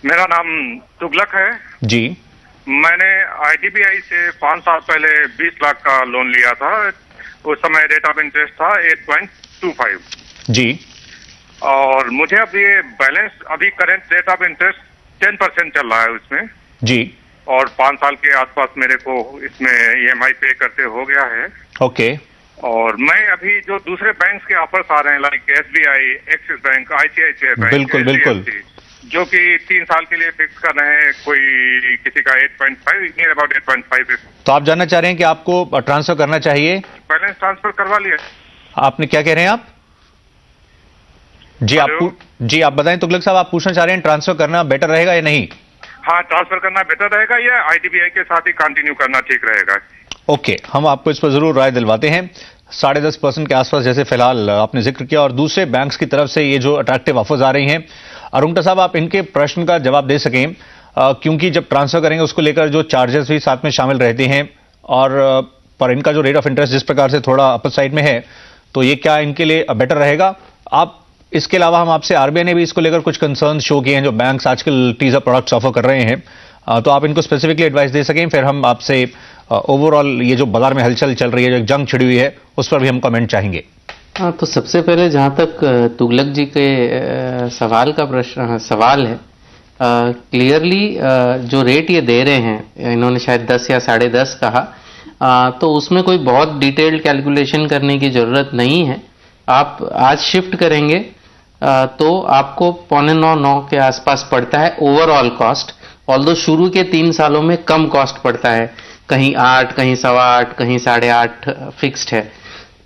मेरा नाम तुगलक है जी। मैंने आईडीबीआई से 5 साल पहले 20 लाख का लोन लिया था। उस समय रेट ऑफ इंटरेस्ट था 8.25 जी। और मुझे अब ये बैलेंस अभी करंट रेट ऑफ इंटरेस्ट 10% चल रहा है उसमें जी। और 5 साल के आसपास मेरे को इसमें ईएमआई पे करते हो गया है। ओके। और मैं अभी जो दूसरे बैंक के ऑफर्स आ रहे हैं like SBI, axis bank, ICICI bank, बिल्कुल बिल्कुल, जो कि 3 साल के लिए फिक्स कर रहे हैं, कोई किसी का 8.5 नियर अबाउट 8.5। तो आप जानना चाह रहे हैं कि आपको ट्रांसफर करना चाहिए? बैलेंस ट्रांसफर करवा लिया। आपने क्या कह रहे हैं आप? जी आप बताएं तुगलक साहब, आप पूछना चाह रहे हैं ट्रांसफर करना बेटर रहेगा या नहीं? हाँ, ट्रांसफर करना बेटर रहेगा या आईडीबीआई के साथ ही कंटिन्यू करना ठीक रहेगा? ओके, हम आपको इस पर जरूर राय दिलवाते हैं। 10.5% के आसपास जैसे फिलहाल आपने जिक्र किया, और दूसरे बैंक्स की तरफ से ये जो अट्रैक्टिव ऑफर्स आ रही हैं, अरुणटा साहब आप इनके प्रश्न का जवाब दे सकें, क्योंकि जब ट्रांसफर करेंगे उसको लेकर जो चार्जेस भी साथ में शामिल रहते हैं, और पर इनका जो रेट ऑफ इंटरेस्ट जिस प्रकार से थोड़ा अपर साइड में है, तो ये क्या इनके लिए बेटर रहेगा? आप इसके अलावा हम आपसे आरबीआई ने भी इसको लेकर कुछ कंसर्न शो किए हैं जो बैंक्स आजकल टीजर प्रोडक्ट्स ऑफर कर रहे हैं, तो आप इनको स्पेसिफिकली एडवाइस दे सकें, फिर हम आपसे ओवरऑल ये जो बाजार में हलचल चल रही है, जो जंग छिड़ी हुई है, उस पर भी हम कमेंट चाहेंगे। हाँ, तो सबसे पहले जहां तक तुगलक जी के सवाल का सवाल है, क्लियरली जो रेट ये दे रहे हैं, इन्होंने शायद 10 या 10.5 कहा, तो उसमें कोई बहुत डिटेल्ड कैलकुलेशन करने की जरूरत नहीं है। आप आज शिफ्ट करेंगे तो आपको 8.25-9 के आसपास पड़ता है ओवरऑल कॉस्ट, ऑल्दो शुरू के 3 सालों में कम कॉस्ट पड़ता है, कहीं 8, कहीं 8.25, कहीं 8.5 फिक्स्ड है,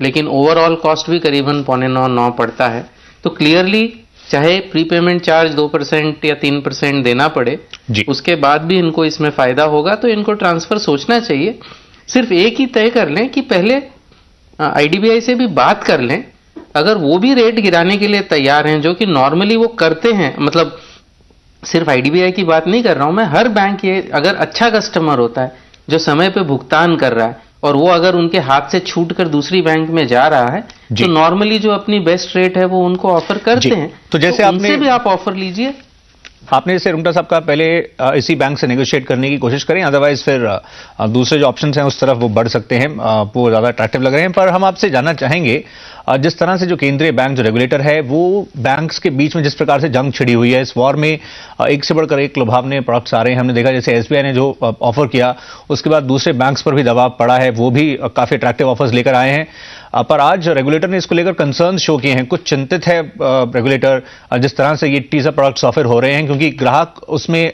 लेकिन ओवरऑल कॉस्ट भी करीबन 8.25-9 पड़ता है। तो क्लियरली चाहे प्रीपेमेंट चार्ज 2% या 3% देना पड़े, उसके बाद भी इनको इसमें फायदा होगा, तो इनको ट्रांसफर सोचना चाहिए। सिर्फ एक ही तय कर लें कि पहले आईडीबीआई से भी बात कर लें, अगर वो भी रेट गिराने के लिए तैयार हैं, जो कि नॉर्मली वो करते हैं, मतलब सिर्फ आईडीबीआई की बात नहीं कर रहा हूं मैं, हर बैंक ये अगर अच्छा कस्टमर होता है जो समय पे भुगतान कर रहा है, और वो अगर उनके हाथ से छूट कर दूसरी बैंक में जा रहा है, तो नॉर्मली जो अपनी बेस्ट रेट है वो उनको ऑफर करते हैं। तो जैसे तो उनसे भी आप ऑफर लीजिए। आपने जैसे रुंगटा साहब का पहले इसी बैंक से नेगोशिएट करने की कोशिश करें, अदरवाइज फिर दूसरे जो ऑप्शंस हैं उस तरफ वो बढ़ सकते हैं, वो ज्यादा अट्रैक्टिव लग रहे हैं। पर हम आपसे जानना चाहेंगे, जिस तरह से जो केंद्रीय बैंक जो रेगुलेटर है, वो बैंक्स के बीच में जिस प्रकार से जंग छिड़ी हुई है, इस वॉर में एक से बढ़कर एक लुभावने प्रोडक्ट्स आ रहे हैं। हमने देखा जैसे एसबीआई ने जो ऑफर किया, उसके बाद दूसरे बैंक्स पर भी दबाव पड़ा है, वो भी काफी अट्रैक्टिव ऑफर्स लेकर आए हैं। पर आज रेगुलेटर ने इसको लेकर कंसर्न शो किए हैं, कुछ चिंतित है रेगुलेटर जिस तरह से ये टीजर प्रोडक्ट्स ऑफर हो रहे हैं, क्योंकि ग्राहक उसमें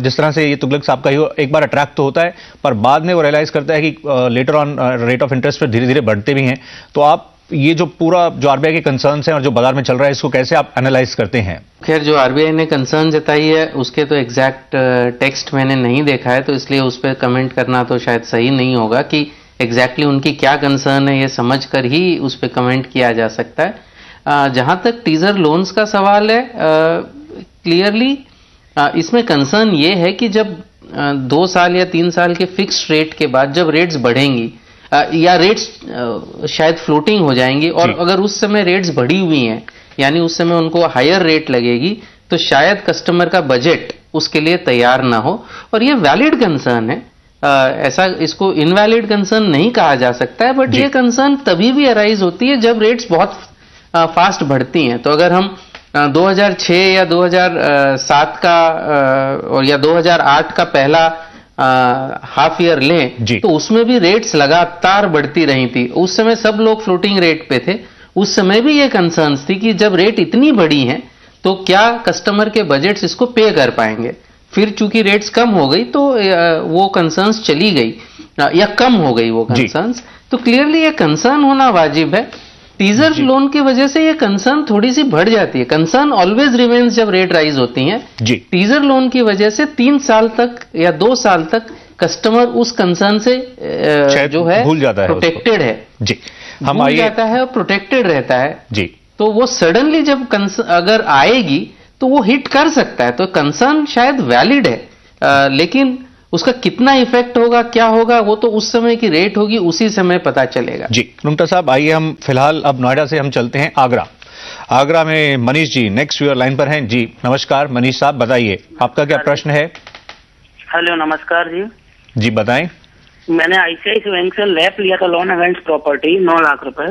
जिस तरह से ये तुगलक साहब का ही एक बार अट्रैक्ट तो होता है, पर बाद में वो रियलाइज करता है कि later on rate of interest पर धीरे धीरे बढ़ते भी हैं। तो आप ये जो पूरा जो आरबीआई के कंसर्न्स हैं और जो बाजार में चल रहा है, इसको कैसे आप एनालाइज करते हैं? खैर, जो आरबीआई ने कंसर्न जताई है उसके तो एग्जैक्ट टेक्स्ट मैंने नहीं देखा है, तो इसलिए उस पर कमेंट करना तो शायद सही नहीं होगा कि एग्जैक्टली उनकी क्या कंसर्न है, ये समझ कर ही उस पर कमेंट किया जा सकता है। जहां तक टीजर लोन्स का सवाल है, क्लियरली इसमें कंसर्न ये है कि जब 2 साल या 3 साल के फिक्स्ड रेट के बाद जब रेट्स बढ़ेंगी या रेट्स शायद फ्लोटिंग हो जाएंगी, और अगर उस समय रेट्स बढ़ी हुई हैं, यानी उस समय उनको हायर रेट लगेगी, तो शायद कस्टमर का बजट उसके लिए तैयार ना हो, और ये वैलिड कंसर्न है। ऐसा इसको इनवैलिड कंसर्न नहीं कहा जा सकता है, बट ये कंसर्न तभी भी अराइज होती है जब रेट्स बहुत फास्ट बढ़ती हैं। तो अगर हम 2006 या 2007 का और या 2008 का पहला हाफ ईयर लें, तो उसमें भी रेट्स लगातार बढ़ती रही थी। उस समय सब लोग फ्लोटिंग रेट पे थे, उस समय भी ये कंसर्न्स थी कि जब रेट इतनी बढ़ी हैं तो क्या कस्टमर के बजट्स इसको पे कर पाएंगे। फिर चूंकि रेट्स कम हो गई तो वो कंसर्न्स चली गई या कम हो गई वो कंसर्न्स, तो क्लियरली ये कंसर्न होना वाजिब है। टीजर लोन की वजह से ये कंसर्न थोड़ी सी बढ़ जाती है। कंसर्न ऑलवेज रिमेन्स जब रेट राइज होती हैं। टीजर लोन की वजह से 3 साल तक या 2 साल तक कस्टमर उस कंसर्न से जो है भूल जाता है, प्रोटेक्टेड है जी, हम भूल जाता है और प्रोटेक्टेड रहता है जी। तो वो सडनली जब अगर आएगी तो वो हिट कर सकता है। तो कंसर्न शायद वैलिड है, लेकिन उसका कितना इफेक्ट होगा, क्या होगा, वो तो उस समय की रेट होगी, उसी समय पता चलेगा। जी रुंगटा साहब, आइए हम फिलहाल अब नोएडा से हम चलते हैं आगरा। आगरा में Manish ji next viewer line पर हैं। जी नमस्कार मनीष साहब, बताइए आपका क्या प्रश्न है। हेलो नमस्कार जी। जी बताएं। मैंने आईसीआईसीआई बैंक से लैप लिया था लोन अगेंस्ट प्रॉपर्टी 9 लाख रुपए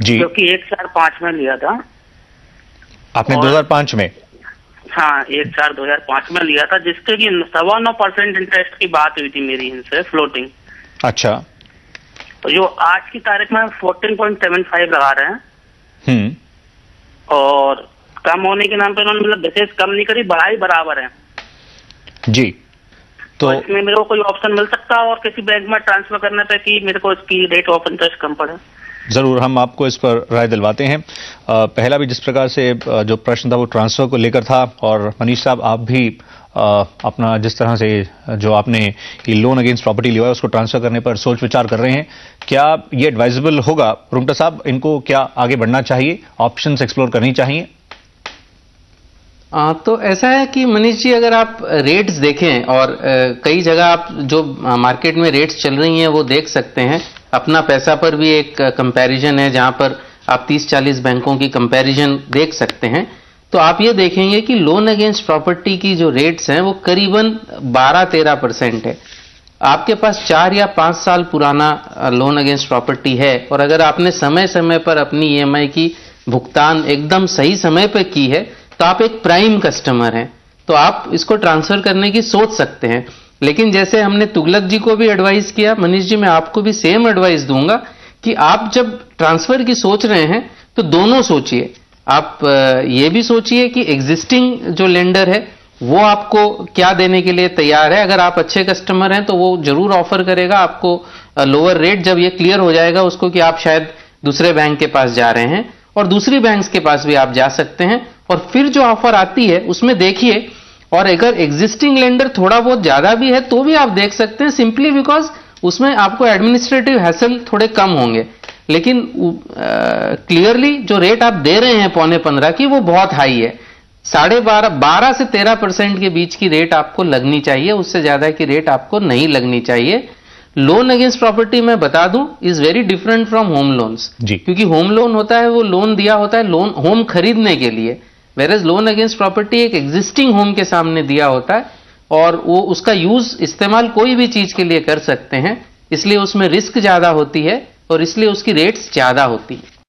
जी, जो कि 1/4 में लिया था। आपने 2005 में? हाँ 1/4/2005 में लिया था, जिसके की 9.25% इंटरेस्ट की बात हुई थी मेरी इनसे फ्लोटिंग। अच्छा। तो जो आज की तारीख में 14.75 लगा रहे हैं और कम होने के नाम पे उन्होंने मतलब विशेष कम नहीं करी, बढ़ाई बराबर है जी। तो इसमें मेरे को कोई ऑप्शन मिल सकता है और किसी बैंक में ट्रांसफर करने पे कि मेरे को इसकी रेट ऑफ इंटरेस्ट कम पड़े? जरूर हम आपको इस पर राय दिलवाते हैं। पहला भी जिस प्रकार से जो प्रश्न था वो ट्रांसफर को लेकर था, और मनीष साहब आप भी अपना जिस तरह से जो आपने ये लोन अगेंस्ट प्रॉपर्टी लिया है उसको ट्रांसफर करने पर सोच विचार कर रहे हैं। क्या ये एडवाइजेबल होगा रुंगटा साहब, इनको क्या आगे बढ़ना चाहिए, ऑप्शंस एक्सप्लोर करनी चाहिए? तो ऐसा है कि मनीष जी अगर आप रेट्स देखें और कई जगह आप जो मार्केट में रेट्स चल रही हैं वो देख सकते हैं। अपना पैसा पर भी एक कंपैरिजन है जहां पर आप 30-40 बैंकों की कंपैरिजन देख सकते हैं। तो आप ये देखेंगे कि लोन अगेंस्ट प्रॉपर्टी की जो रेट्स हैं वो करीबन 12-13% है। आपके पास 4 या 5 साल पुराना लोन अगेंस्ट प्रॉपर्टी है और अगर आपने समय समय पर अपनी ईएमआई की भुगतान एकदम सही समय पर की है तो आप एक प्राइम कस्टमर हैं, तो आप इसको ट्रांसफर करने की सोच सकते हैं। लेकिन जैसे हमने तुगलक जी को भी एडवाइस किया, मनीष जी मैं आपको भी सेम एडवाइस दूंगा कि आप जब ट्रांसफर की सोच रहे हैं तो दोनों सोचिए। आप ये भी सोचिए कि एग्जिस्टिंग जो लेंडर है वो आपको क्या देने के लिए तैयार है। अगर आप अच्छे कस्टमर हैं तो वो जरूर ऑफर करेगा आपको लोअर रेट, जब ये क्लियर हो जाएगा उसको कि आप शायद दूसरे बैंक के पास जा रहे हैं, और दूसरी बैंक्स के पास भी आप जा सकते हैं। और फिर जो ऑफर आती है उसमें देखिए, और अगर एग्जिस्टिंग लेंडर थोड़ा बहुत ज्यादा भी है तो भी आप देख सकते हैं, सिंपली बिकॉज उसमें आपको एडमिनिस्ट्रेटिव हैसल थोड़े कम होंगे। लेकिन क्लियरली जो रेट आप दे रहे हैं 15.25 की वो बहुत हाई है। 12.5 से 13% के बीच की रेट आपको लगनी चाहिए, उससे ज्यादा की रेट आपको नहीं लगनी चाहिए। लोन अगेंस्ट प्रॉपर्टी मैं बता दूं is very different from home loans, क्योंकि होम लोन होता है वो लोन दिया होता है लोन होम खरीदने के लिए, वेरएज लोन अगेंस्ट प्रॉपर्टी एक एग्जिस्टिंग होम के सामने दिया होता है और वो उसका यूज इस्तेमाल कोई भी चीज के लिए कर सकते हैं, इसलिए उसमें रिस्क ज्यादा होती है और इसलिए उसकी रेट्स ज्यादा होती है।